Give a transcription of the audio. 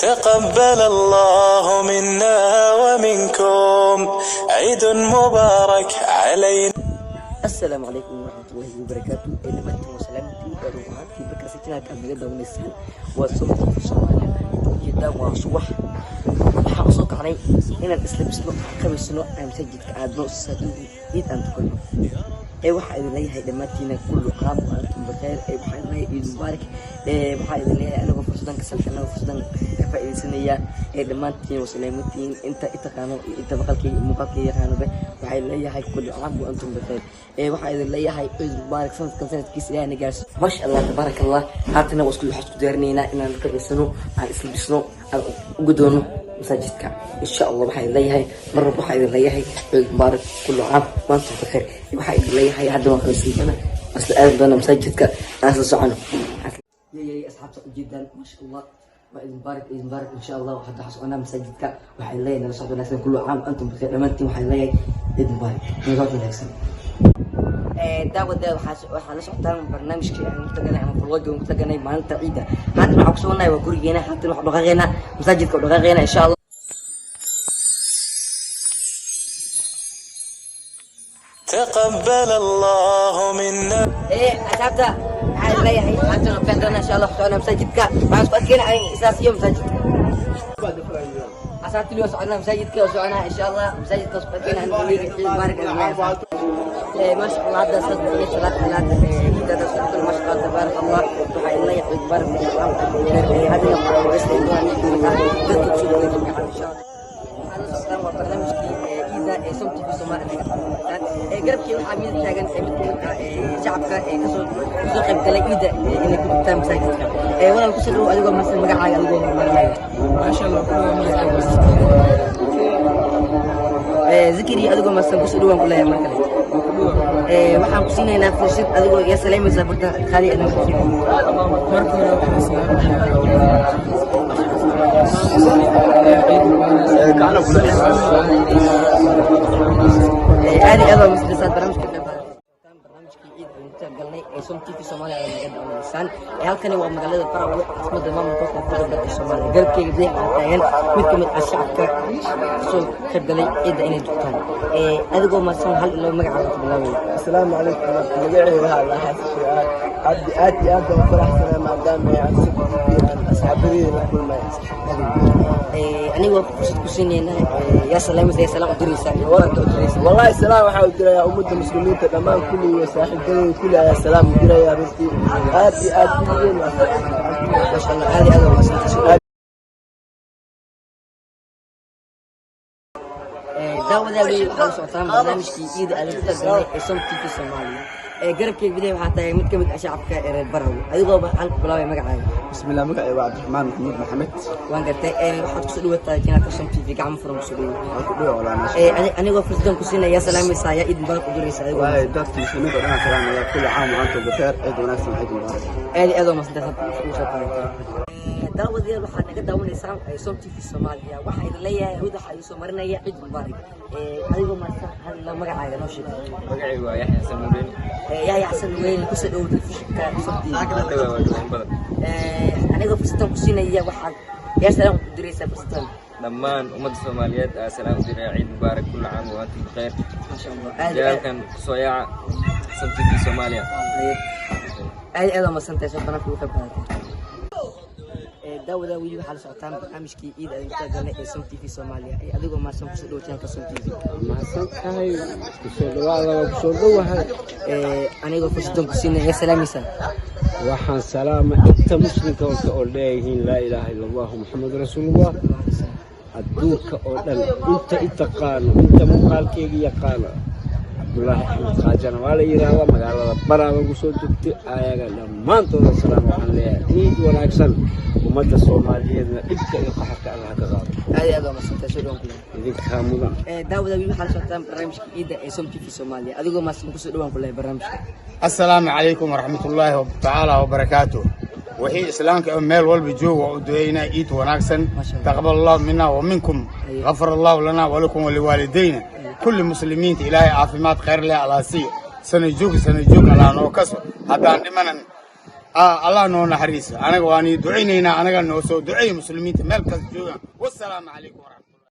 تقبل الله منا ومنكم عيد مبارك علينا. السلام عليكم ورحمة الله وبركاته. إنما أنتم وسلامتي ورفعات في بكرة ستنا كاملة ونسان وصوت في الصومالية جدا وصبح حقصوك علي إن الإسلام سنو خمس سنو أنا مسجد كعادنا السادو إيد أن تقول أي واحد اللي هي دمتنا كل عام وأنتم بخير. أي واحد اللي عيد مبارك. أي واحد اللي أنا وفرصدان كسلحنا وفرصدان كفائد سنية. أي دمتنا وسلامتين أنت إتقانو أنت بقلك مقالك يخانو به واحد اللي هي كل عام وأنتم بخير. أي واحد اللي هي عيد مبارك سنة كيس يعني جالس ما شاء الله تبارك الله. هاتنا وصل حسب دارنينا إن نكبر سنو على الإسلام سنو وجدونه مساجدك إن شاء الله. وحي الله هاي مرة وحي الله هاي عيد مبارك كل عام وأنتم بخير. وحي الله هاي هذا ما خلص لنا أصل أنا مساجدك أنا صعنه يا أصحاب جدا ما شاء الله. وعيد مبارك عيد مبارك إن شاء الله. وحتى حصل أنا مساجدك وحي الله أنا صعد الناس كل عام أنتم بخير. لما أنتم وحي الله عيد مبارك نقاط من الأحسن. دعوة waxaa la socotaan barnaamijka aan mutaqaanay ama vlog aan mutaqaanay maalinta ciida. Hadda waxaan ku soonahay waa gurigeena. Hadda waxaan dhaqaaqeena masaajidka dhaqaaqeena insha Allah. تقبل الله منا. أصحابتا waxaa leeyahay hadda waxaan doonaa insha Allah waxaan masaajidka waxaan isku adkeena ay isaasiyo masaajidka. أصحابتي اليوم صعدنا مساجدك وصعدنا إن شاء الله مساجدك وصعدنا عيد مبارك ما شاء الله هذا صدق صلاة هذا صدق ما شاء الله تبارك الله. وحي الله يعيد مبارك هذا يوم بس إن شاء الله. أنا صدق وبرنامج إذا سمت في الصومال قربك وحامل تاجن شعبك كسر قبل كلا إذا إنك تام مساجدك ولا كسروا أدوه مثل مجاعة أدوه ما شاء الله ذكري أدوه مثل كسروا كلها يا مركز waxaan ku siinaynaa fursad adigoo iyo salaamaysa barta khali ana marka هذه أول مسلسلات برامجك galnay ee somtifi Soomaaliya ay naga daawanaysan ee halkani waa magaalada Farawe caasimada maamulka koonfurta Soomaaliya galbeedka bidix taagan mid kamid ah shacabka soo qeybgalay ciida inay dugtaan adigoo maasan hal ilo magaca ku bilaabay. Assalaamu calaykum magacayga waxa la xasuusiyaa aad iyo aad baan faraxsanahay maadaama aan si fiican asxaabadii la kulmay anigoo fursad ku siinayna yaa salaamaysa salaam u diraysa waranka u diraysa wallahi salaam waxa u diraya ummadda muslimiinta dhammaan kulligood saaxiibadooda kulli ayaa salaam u diraya runtii aad iyo aad kulligeen ma sha Allah aad iyo aad waa santahay. داوداوي خلص عطام برنامجكي إيد ألفتقني اسمتي في الصومالية قربك بداية حتى مد كمد شعبك البروي أيوة عنك بلاوي مقعد. بسم الله مقعد عبد الرحمن محمد وان قلت waxaad ku soo dhawaatay kinaad somti fi gacmo furan ku soo dhawaatay aniga fardan ku siinaya salaamaysa ya idin baa ku diraysa ayuu ay dadku muslimiinta dhan salaamaya kulli caam wa antum bikhair ciid wanaagsan ciid mubaarak aad ma sadaqad u soo qaatay daawadii waxaad naga daawanaysaan somti fi Soomaaliya waxa idin leeyahay hawada waxa soo marinaya ciid mubaarak adigoo ma hal magacaaga noo sheeg. magacaygu waa Yaxya Samuuleen Yaxya Samuuleen ku soo dhawaatay fishka somti anigoo fursadan ku siinaya waxaad yaa salaam u diraysa fursadan dhammaan ummadda Soomaaliyeed salaam u diray ciid mubaarak kullu caam wa antum bikhair ma sha Allah jaalkan soo yaaca somti fi Soomaaliya aad ma santahay sabana ku qaybqaatay داودا ويلي waxaa la socotaan barnaamijkii ciid ay inta galnay ee somti fi Soomaaliya ay adigoo maasan ku soo dhawaataan ka somti maasan tahay ku soo dhawaada ku soo dhawahay anigoo fursadan ku siinaya salaamaysa waxaan salaama inta muslimka oo leeyihiin laa ilaaha illa allah muhammadur rasuulullah adduunka oo dhan inta itaqaano inta muuqaalkeega yaqaano Abdullahi Axmed Qaajana waa la yiraahdaa magaalada Barawe ugu soo degtay ayaga dhammaantood salaam waxaan leeyahay ciid wanaagsan ummadda Soomaaliyeedna dhibka iyo qaxarka Allah ka qaado aad ma santahay soo dhawaad idinka mudan daawada wiil waxaa la socotaan barnaamijka ciida ee somti fi Soomaaliya adigoo maasan ku soo dhawaan ku leeyahay barnaamijka. Assalaamu calaykum waraxmatullaahi ta'ala wa barakaatuh. وحي إسلامك أمال والبجو وأدوينا إيت وناكسن تقبل الله منا ومنكم غفر الله لنا ولكم ولوالدينا كل مسلمين إلهي عافيمات خير لها على سي سنجوك على نوكسو حتى عندما الله نونا حريص أنا قواني دعينينا أنا قال نوسو دعي مسلمين ملك الجوع والسلام عليكم ورحمة الله